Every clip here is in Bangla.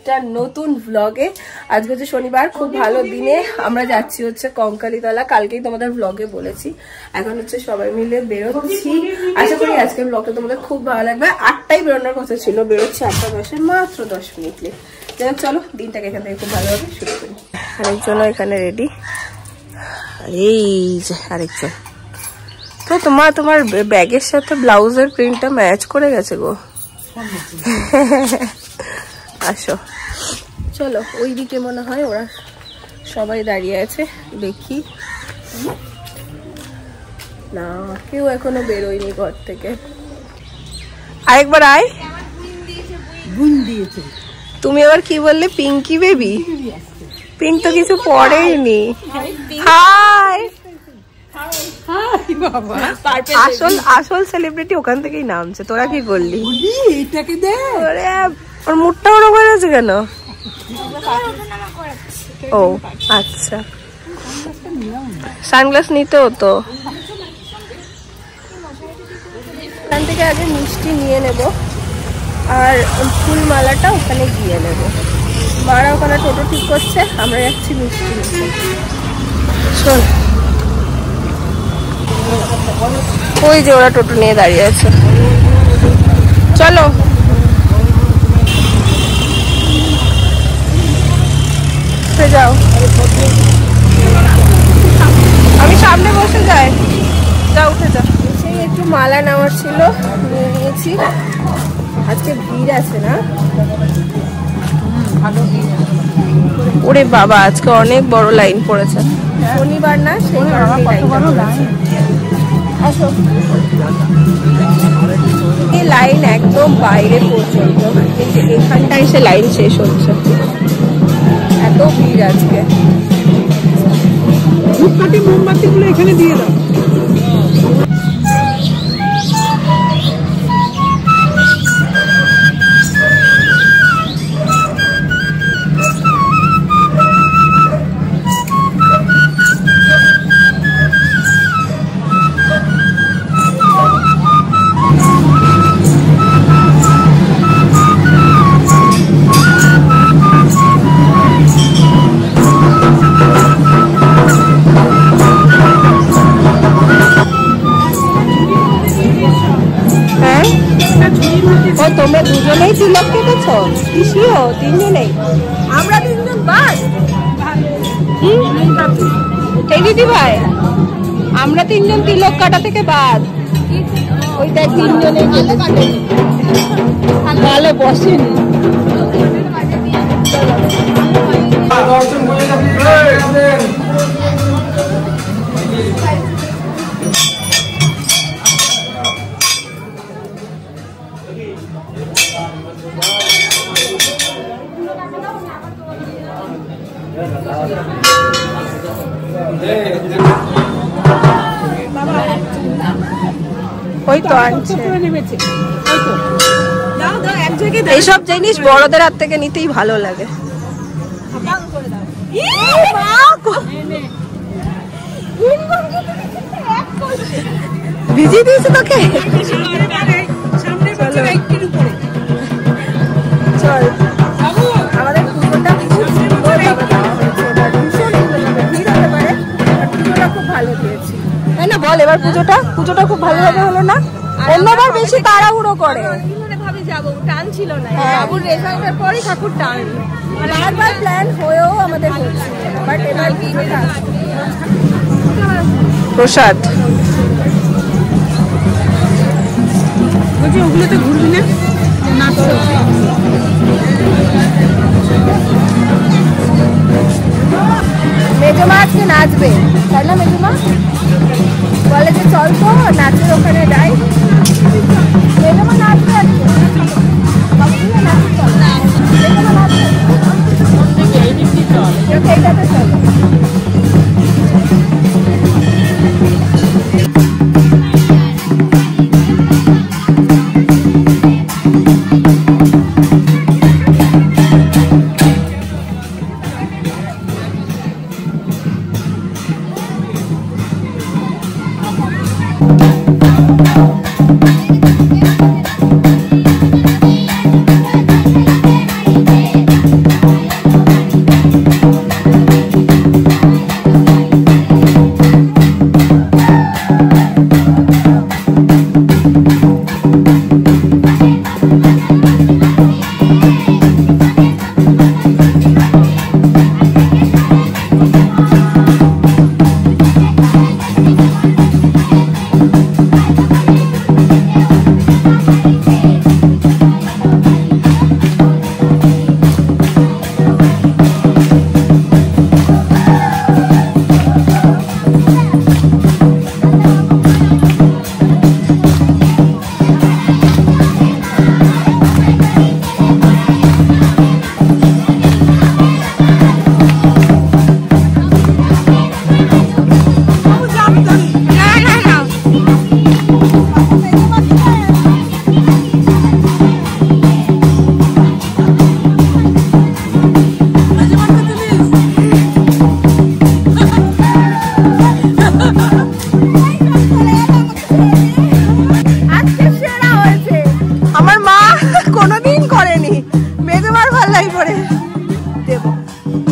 একটা নতুন ব্লগে। আজকে হচ্ছে শনিবার, খুব ভালো দিনে আমরা যাচ্ছি হচ্ছে কঙ্কালীতলা। কালকেই তোমাদের ব্লগে বলেছি। এখন হচ্ছে সবাই মিলে বেরোচ্ছি। আশা করি আজকের ব্লগটা তোমাদের খুব ভালো লাগবে। 8টায় বেরোনোর কথা ছিল, বেরোচ্ছি 8:10, মাত্র 10 মিনিট লেট। যাই হোক, চলো দিনটাকে এখান থেকে খুব ভালোভাবে শুরু করি। আরেকজনও এখানে রেডি, এই যে আরেকজন। তো তোমার ব্যাগের সাথে ব্লাউজের প্রিন্টটা ম্যাচ করে গেছে গো। আসো, চলো ওইদিকে মনে হয় ওরা সবাই দাঁড়িয়ে আছে, দেখি। না, কেউ এখনো বেরোয়নি ঘর থেকে। আরেকবার আয়। তুমি আবার কি বললে? পিঙ্কি বেবি? পিঙ্ক তো কিছু পড়েইনি। হাই, আসল সেলিব্রিটি ওখান থেকেই নামছে। তোরা কি করলি? ওর মুখটা ওরকম হয়ে গেছে কেন? ও আচ্ছা, সানগ্লাস নিতে হতো। ওখান থেকে আগে মিষ্টি নিয়ে নেব, আর ফুলমালাটা ওখানে গিয়ে নেব। মারা ওখানে টোটো ঠিক করছে, আমরা যাচ্ছি মিষ্টি নিতে। চল, ওই যে ওরা টোটো নিয়ে দাঁড়িয়ে আছে। চলো, যাও। আমি সামনে বসে যাই, যা উঠে যা। সেই একটু মালা নেওয়ার ছিল, নিয়ে নিয়েছি। আজকে ভিড় আছে না? ওরে বাবা, আজকে অনেক বড় লাইন পড়েছে। শনিবার না, সেই আসো। এই লাইন একদম বাইরে পর্যন্ত, কিন্তু এখানটায় এসে লাইন শেষ হচ্ছে। এত ভিড় আজকে। ধূপকাঠি মোমবাতি গুলো এখানে দিয়ে দাও। তোমরা দুজনেই তিলক কেটেছ? পিসিও তিনজনেই? আমরা তিনজন বাদ। এই দিদি ভাই, আমরা তিনজন তিলক কাটা থেকে বাদ। ওইটা তিনজনেই ভালো বসেনি। ওই তো আনছে। এইসব জিনিস বড়দের হাত থেকে নিতেই ভালো লাগে। ভিজিয়ে দিয়েছে তোকে? চল, আমাদের পুজোটা খুব সুন্দর ভাবে দেওয়া হয়েছে, ভীষণ ভিড় হতে পারে, পুজোটা খুব ভালো দিয়েছি, তাই না বল? এবার পুজোটা খুব ভালোভাবে হলো না? অন্যবার বেশি তাড়াহুড়ো করে। ভাবি যাবো, টান ছিল না। বাবুর রেজাল্টের পরই ঠাকুর টান, বারবার প্ল্যান হয়েও আমাদের হচ্ছে, বাট এবার প্রসাদ বলছি, ওগুলোতে ঘুরবি না? মেজমা আজকে নাচবে, তাই না? মেজমা বলে যে চল তো নাচের ওখানে যাই। মেজমা নাচবে আজকে, এইটাতে চলো।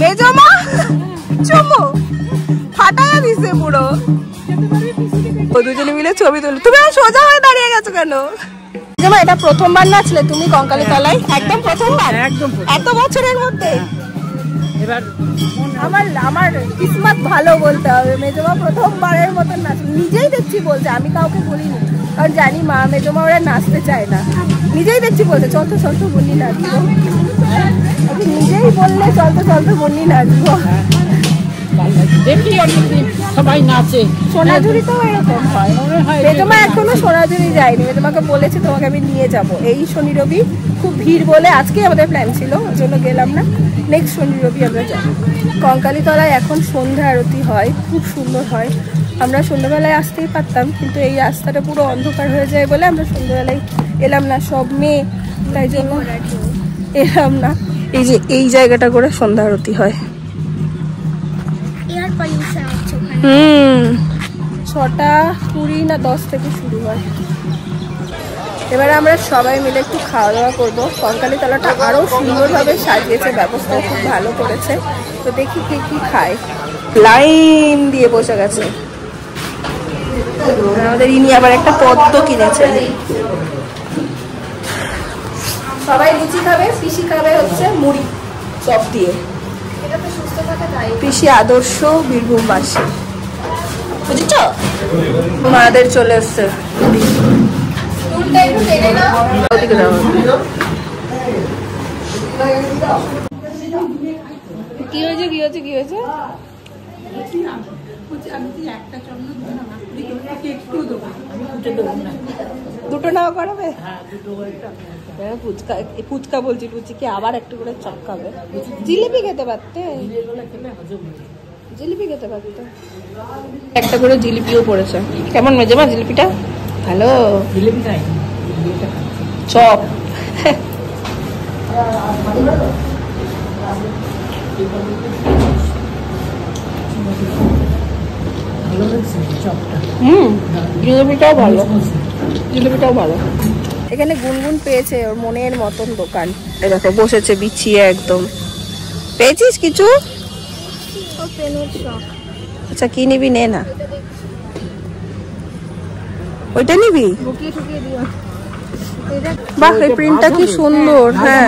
মেজমা চুমু ফাটায়া দিছে পুরো। ও দুজনে মিলে ছবি তুলে। তুমি সোজা হয়ে দাঁড়িয়ে গেছো কেন? মেজমা এটা প্রথমবার নাচলে তুমি কঙ্কালী তলায়? একদম প্রথমবার? একদম। এত বছরের মধ্যে এবার আমার কিসমত ভালো বলতে হবে। মেজমা প্রথমবারের মতন নাচ, নিজেই দেখছি বলছে, আমি কাউকে বলিনি, কারণ জানি মা মেজমা ওরা নাচতে চায় না। নিজেই দেখছি বলছে চলতে চলতে বন্যি নাচবো, নিজেই বললে চলতে চলতে বন্যি নাচবো। সবাই নাচে সোনাঝুরিতেও এরকম হয়। মেজমা এখনো সোনাঝুরি যায়নি, মেজমাকে বলেছে তোমাকে আমি নিয়ে যাব এই শনি রবি। খুব ভিড় বলে আজকে আমাদের প্ল্যান ছিল, ওই জন্য গেলাম না। নেক্সট শনি রবি আমরা যাব। কঙ্কালী তলায় এখন সন্ধ্যা আরতি হয়, খুব সুন্দর হয়। আমরা সন্ধ্যাবেলায় আসতেই পারতাম, কিন্তু এই রাস্তাটা পুরো অন্ধকার হয়ে যায় বলে আমরা সন্ধ্যাবেলায় এলাম না, সব মেয়ে, তাই জন্য এলাম না। এই যে এই জায়গাটা করে সন্ধ্যা আরতি হয়। 6:20 না 10 থেকে শুরু হয়। এবারে আমরা সবাই মিলে একটু খাওয়া দাওয়া করবো। কঙ্কালী তলাটা আরো সুন্দরভাবে সাজিয়েছে, ব্যবস্থাও খুব ভালো করেছে। তো দেখি কে কি খায়। লাইন দিয়ে বসে গেছে। আমাদের ইনি আবার একটা পদ্ম কিনেছে। সবাই লুচি খাবে, পিসি খাবে হচ্ছে মুড়ি চপ দিয়ে। পিসি আদর্শ বীরভূমবাসী, বুঝেছ? মাদের চলে এসছে। কি হয়েছে কি হয়েছে কি হয়েছে? দুটো নাও করাবে? ফুচকা ফুচকা বলছি, ফুচকি আবার একটু করে চটকাবে। জিলিপি খেতে পারতে, জিলিপি খেতে পারতে। একটা করে জিলিপিও পড়েছে। কেমন মেজমা জিলিপিটা? ভালো। জিলিপি খাই, চপ। জিলিপিটাও ভালো, জিলিপিটাও ভালো। এখানে গুনগুন পেয়েছে ওর মনের মতন দোকান। এই দেখো বসেছে বিছিয়ে একদম। পেয়েছিস কিছু? আচ্ছা কি নিবি? নে না, ওইটা নিবি? বাহ, এই প্রিন্টটা কি সুন্দর। হ্যাঁ,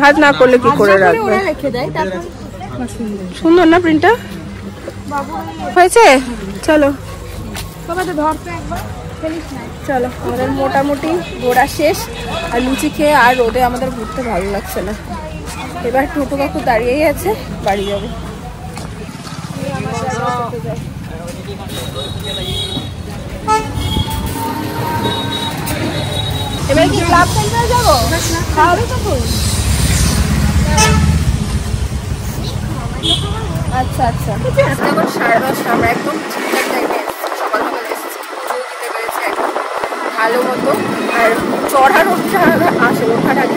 ভাজ না করলে কি করে রাখবে? সুন্দর না প্রিন্টটা? হয়েছে? চলো চলো, আমাদের মোটামুটি ঘোরা শেষ। আর লুচি খেয়ে আর রোদে আমাদের ঘুরতে ভালো লাগছে না। এবার টোটো কাকু দাঁড়িয়েই আছে, বাড়ি যাবে। এবার কি ক্লাব সেন্টারে যাবো? খাওয়াবে তখন? আচ্ছা আচ্ছা, এখন 10:30। আমরা একদম ঠিকঠাক টাইমে সকালবেলা এসেছি, পুজো দিতে পেরেছি একদম ভালো মতো। আর চড়ার ওঠার আগে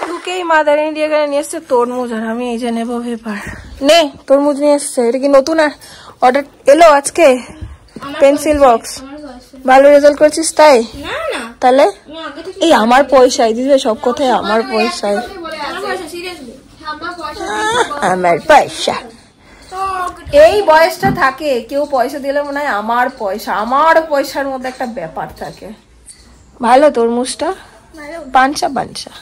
ঢুকেই মা দাঁড়িয়ে দিয়ে গেলে নিয়ে এসছে তরমুজ। আর আমি এই যে নেবো ভেপার। নে, তরমুজ নিয়ে এসছে। এটা কি নতুন অর্ডার এলো আজকে? Pencil box. ভালো রেজাল্ট করেছিস তাই? তাহলে এই আমার পয়সায় দিবে সব কথায়, আমার পয়সায়, আমার পয়সা। এই বয়সটা থাকে, কেউ পয়সা দিলে মনে হয় আমার পয়সা, আমার পয়সার মধ্যে একটা ব্যাপার থাকে। ভালো তরমুজটা, পানসা পানসা।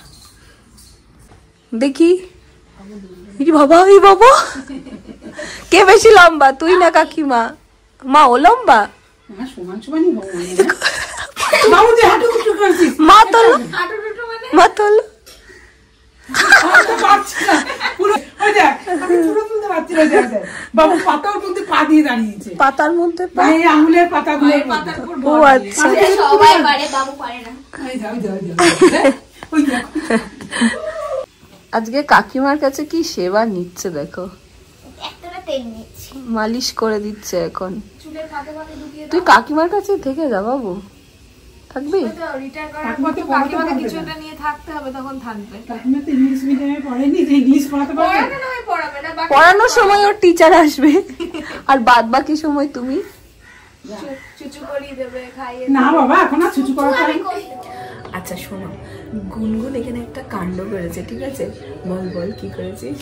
দেখি বাবা, এই বাবা কে বেশি লম্বা, তুই না কাকিমা? মা ও লম্বা? মা তোলো, মা তোলো। পাতার মধ্যে আঙুলের পাতাগুলো। ও আচ্ছা, আজকে কাকিমার কাছে কি সেবা নিচ্ছে দেখো, মালিশ করে দিচ্ছে এখন। তুই কাকিমার কাছে থেকে যা বাবু, থাকবি? পড়ানোর সময় ওর টিচার আসবে, আর বাদ বাকি সময় তুমি আচ্ছা শোনো, গুনগুন এখানে একটা কাণ্ড করেছে, ঠিক আছে? বল বল কি করেছিস?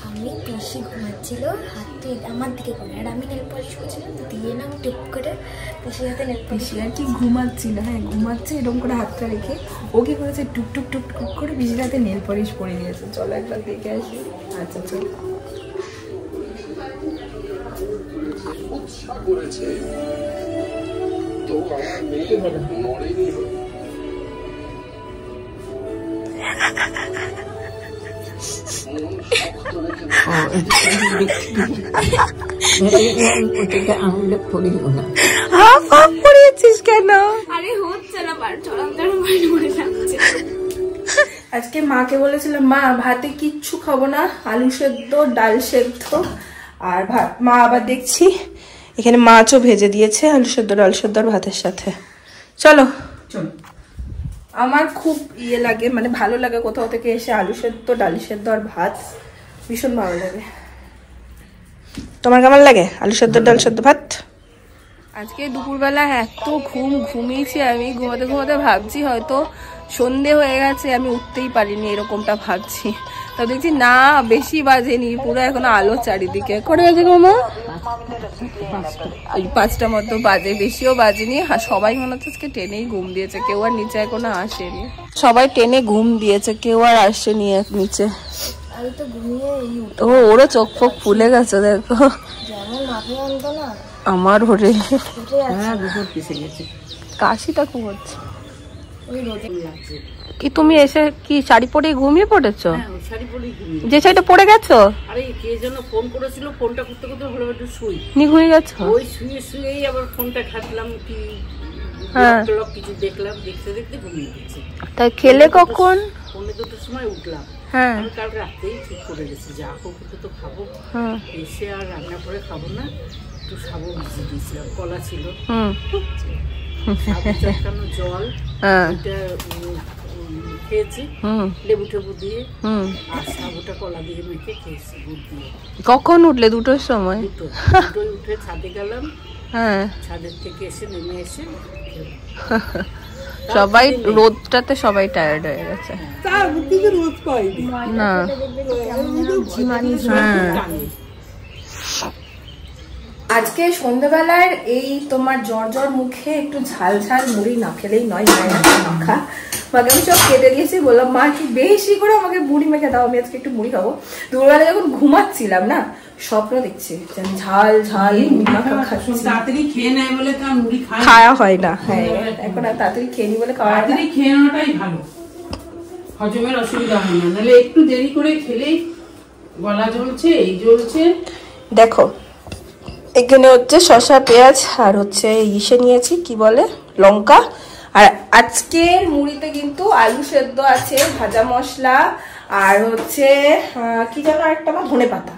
আমি পিসি ঘুমাচ্ছিল, হাতে আমার দিকে করে, আর আমি নেল পলিশ করছিলাম, তো দিয়ে না টিপ করে পিসির হাতে নেল পলিশ। পিসি আর কি ঘুমাচ্ছিল, হ্যাঁ ঘুমাচ্ছে এরকম করে হাতটা রেখে, ও কি করেছে টুক টুক টুক টুক করে পিসির হাতে নেল পলিশ পরে নিয়েছে। চলো একবার দেখে আসি। আচ্ছা চল। পড়িয়েছিস কেন? আরে হচ্ছে না, মরে যাচ্ছে। আজকে মাকে বলেছিলাম মা ভাতে কিচ্ছু খাবো না, আলু সেদ্ধ ডাল সেদ্ধ আর ভাত। মা আবার দেখছি এখানে মাছও ভেজে দিয়েছে আলু সেদ্ধ ডাল সেদ্ধ আর ভাতের সাথে। চলো চলো। আমার খুব ইয়ে লাগে, মানে ভালো লাগে কোথাও থেকে এসে আলু সেদ্ধ ডাল সেদ্ধ আর ভাত, ভীষণ ভালো লাগে। তোমার কেমন লাগে আলু সেদ্ধ ডাল সেদ্ধ ভাত? আজকে দুপুরবেলা এত ঘুমিয়েছি আমি, ঘুমাতে ঘুমাতে ভাবছি হয়তো সন্ধে হয়ে গেছে, আমি উঠতেই পারিনি, এরকমটা ভাবছি। তা দেখছি না বেশি বাজেনি, পুরো এখনো আলো চারিদিকে। করে গেছে মামা 5টা মতো বাজে, বেশিও বাজেনি। সবাই মনে হচ্ছে আজকে টেনেই ঘুম দিয়েছে, কেউ আর নিচে এখনো আসেনি। সবাই টেনে ঘুম দিয়েছে, কেউ আর আসেনি নিচে। ও ওরও চোখ ফোক ফুলে গেছে দেখো। আমার ওরে কাশিটা খুব হচ্ছে। কি তুমি এসে কি শাড়ি পরে ঘুমিয়ে পড়েছো? যে শাড়িটা পরে গেছো? আরে কে যেন ফোন করেছিল, ফোনটা করতে করতে হলো একটু শুই, নি ঘুমিয়ে গেছো? ওই শুয়েই আবার ফোনটা ঘাটলাম, কি কিছু দেখলাম, দেখতে দেখতে ঘুমিয়ে গেছি। তাই খেলে কখন? 2:30 সময় উঠলাম। হ্যাঁ আমি কাল রাতেই ঠিক করে গেছি যে হোক তো খাবো, এসে আর রান্না করে খাবো না, একটু সাবু ভিজিয়ে দিয়েছিলাম, কলা ছিল, চটকানো জল, এটা খেয়েছি লেবু টেবু দিয়ে, আর সাবুটা কলা দিয়ে মেখে খেয়েছি গুড় দিয়ে। কখন উঠলে? 2টোর সময়? দুটোই উঠে ছাদে গেলাম, হ্যাঁ ছাদের থেকে এসে নেমে এসে সবাই রোদটাতে সবাই টায়ার্ড হয়ে গেছে না। আজকে সন্ধ্যাবেলার এই তোমার জ্বর মুখে একটু ঝাল ঝাল মুড়ি না খেলেই নয়, মাখা মাকে আমি সব কেটে দিয়েছি। বললাম মা কি বেশি করে আমাকে মুড়ি মেখে দাও, আমি আজকে একটু মুড়ি খাবো। দুপুরবেলা যখন ঘুমাচ্ছিলাম না, স্বপ্ন দেখছি ঝাল ঝাল তাড়াতাড়ি খেয়ে নেয় বলে তো মুড়ি খাওয়া হয় না। হ্যাঁ এখন আর তাড়াতাড়ি খেয়ে নি বলে খাওয়া হয় না। খেয়ে নেওয়াটাই ভালো, হজমের অসুবিধা হয় না, নাহলে একটু দেরি করে খেলেই গলা জ্বলছে, এই জ্বলছে। দেখো এখানে হচ্ছে শসা পেঁয়াজ আর হচ্ছে ইসে নিয়েছি কি বলে লঙ্কা। আর আজকের মুড়িতে কিন্তু আলু সেদ্ধ আছে, ভাজা মশলা, আর হচ্ছে কি যেন একটা আমার ধনে পাতা,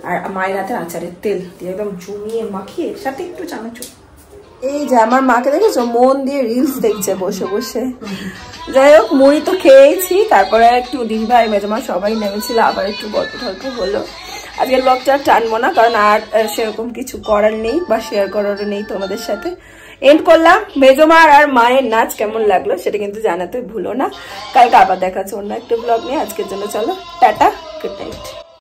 আর মায়ের হাতে আচারের তেল দিয়ে একদম জমিয়ে মাখিয়ে, সাথে একটু চানাচুর। এই যে আমার মাকে দেখেছো মন দিয়ে রিলস দেখছে বসে বসে। যাই হোক মুড়ি তো খেয়েছি, তারপরে একটু দিদিভাই মেজমা সবাই নেমেছিল, আবার একটু গল্প টল্প হলো। আজকের ব্লগটা টানবো না, কারণ আর সেরকম কিছু করার নেই বা শেয়ার করারও নেই তোমাদের সাথে। এন্ড করলাম। মেজমার আর মায়ের নাচ কেমন লাগলো সেটা কিন্তু জানাতে ভুলো না। কালকে আবার দেখা হচ্ছে অন্য একটা ব্লগ নিয়ে। আজকের জন্য চলো টাটা, গুড নাইট।